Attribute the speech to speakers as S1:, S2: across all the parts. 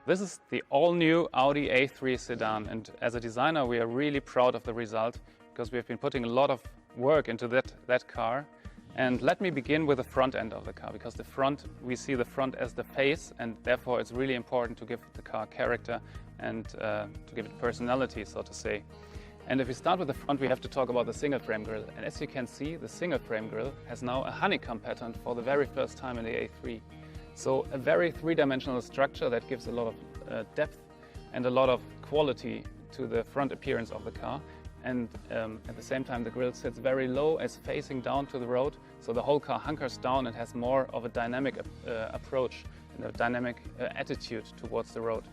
S1: This is the all-new Audi A3 Sedan, and as a designer we are really proud of the result because we have been putting a lot of work into that car. And let me begin with the front end of the car, because we see the front as the face, and therefore it's really important to give the car character and to give it personality, so to say. And if we start with the front, we have to talk about the single frame grille. And as you can see, the single frame grille has now a honeycomb pattern for the very first time in the A3. So a very three-dimensional structure that gives a lot of depth and a lot of quality to the front appearance of the car. And at the same time, the grille sits very low as facing down to the road, so the whole car hunkers down and has more of a dynamic approach and a dynamic attitude towards the road.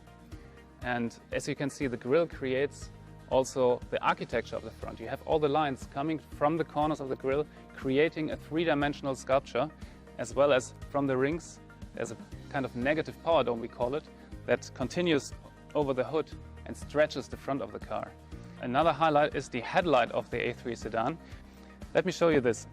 S1: And as you can see, the grille creates also the architecture of the front. You have all the lines coming from the corners of the grille, creating a three-dimensional sculpture, as well as from the rings. There's a kind of negative power dome, we call it, that continues over the hood and stretches the front of the car. Another highlight is the headlight of the A3 Sedan. Let me show you this.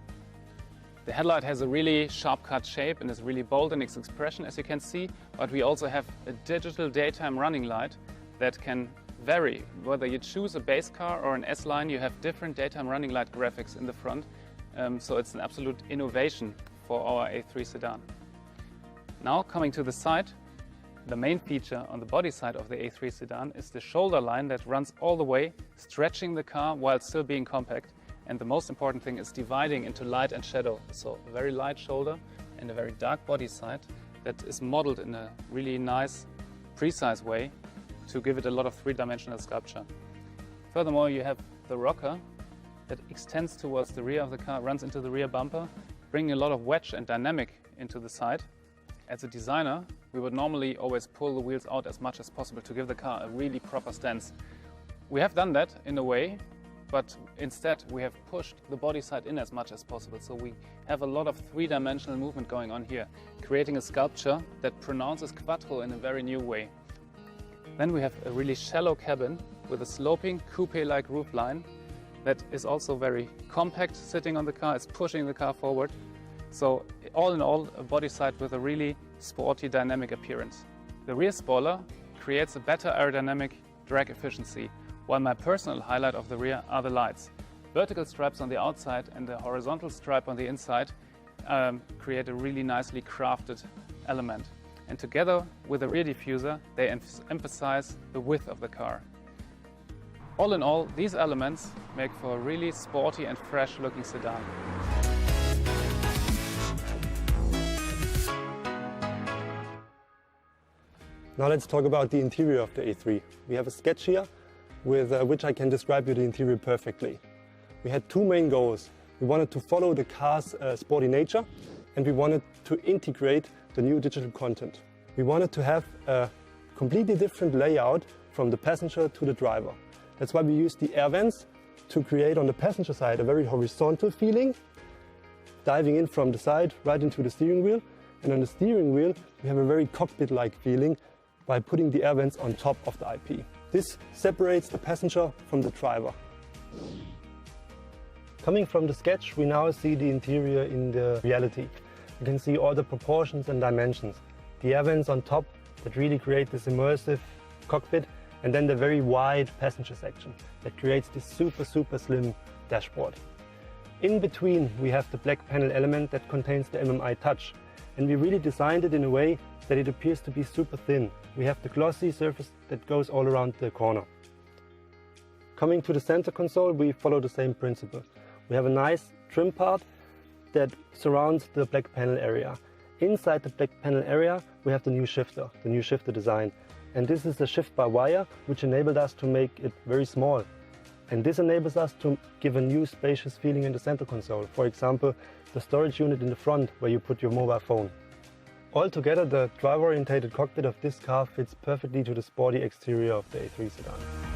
S1: The headlight has a really sharp-cut shape and is really bold in its expression, as you can see, but we also have a digital daytime running light that can vary. Whether you choose a base car or an S-Line, you have different daytime running light graphics in the front, so it's an absolute innovation for our A3 Sedan. Now coming to the side, the main feature on the body side of the A3 Sedan is the shoulder line that runs all the way, stretching the car while still being compact. And the most important thing is dividing into light and shadow. So a very light shoulder and a very dark body side that is modeled in a really nice, precise way to give it a lot of three-dimensional sculpture. Furthermore, you have the rocker that extends towards the rear of the car, runs into the rear bumper, bringing a lot of wedge and dynamic into the side. As a designer, we would normally always pull the wheels out as much as possible to give the car a really proper stance. We have done that in a way, but instead we have pushed the body side in as much as possible. So we have a lot of three-dimensional movement going on here, creating a sculpture that pronounces quattro in a very new way. Then we have a really shallow cabin with a sloping coupe-like roofline that is also very compact sitting on the car. It's pushing the car forward. So all in all, a body side with a really sporty, dynamic appearance. The rear spoiler creates a better aerodynamic drag efficiency, while my personal highlight of the rear are the lights. Vertical stripes on the outside and the horizontal stripe on the inside create a really nicely crafted element. And together with the rear diffuser, they emphasize the width of the car. All in all, these elements make for a really sporty and fresh looking sedan.
S2: Now let's talk about the interior of the A3. We have a sketch here with which I can describe you the interior perfectly. We had two main goals. We wanted to follow the car's sporty nature, and we wanted to integrate the new digital content. We wanted to have a completely different layout from the passenger to the driver. That's why we used the air vents to create on the passenger side a very horizontal feeling, diving in from the side right into the steering wheel. And on the steering wheel, we have a very cockpit-like feeling by putting the air vents on top of the IP. This separates the passenger from the driver. Coming from the sketch, we now see the interior in the reality. You can see all the proportions and dimensions. The air vents on top that really create this immersive cockpit, and then the very wide passenger section that creates this super slim dashboard. In between, we have the black panel element that contains the MMI touch, and we really designed it in a way that it appears to be super thin. We have the glossy surface that goes all around the corner. Coming to the center console, we follow the same principle. We have a nice trim part that surrounds the black panel area. Inside the black panel area, we have the new shifter design. And this is a shift by wire, which enabled us to make it very small. And this enables us to give a new spacious feeling in the center console. For example, the storage unit in the front where you put your mobile phone. Altogether, the driver-oriented cockpit of this car fits perfectly to the sporty exterior of the A3 Sedan.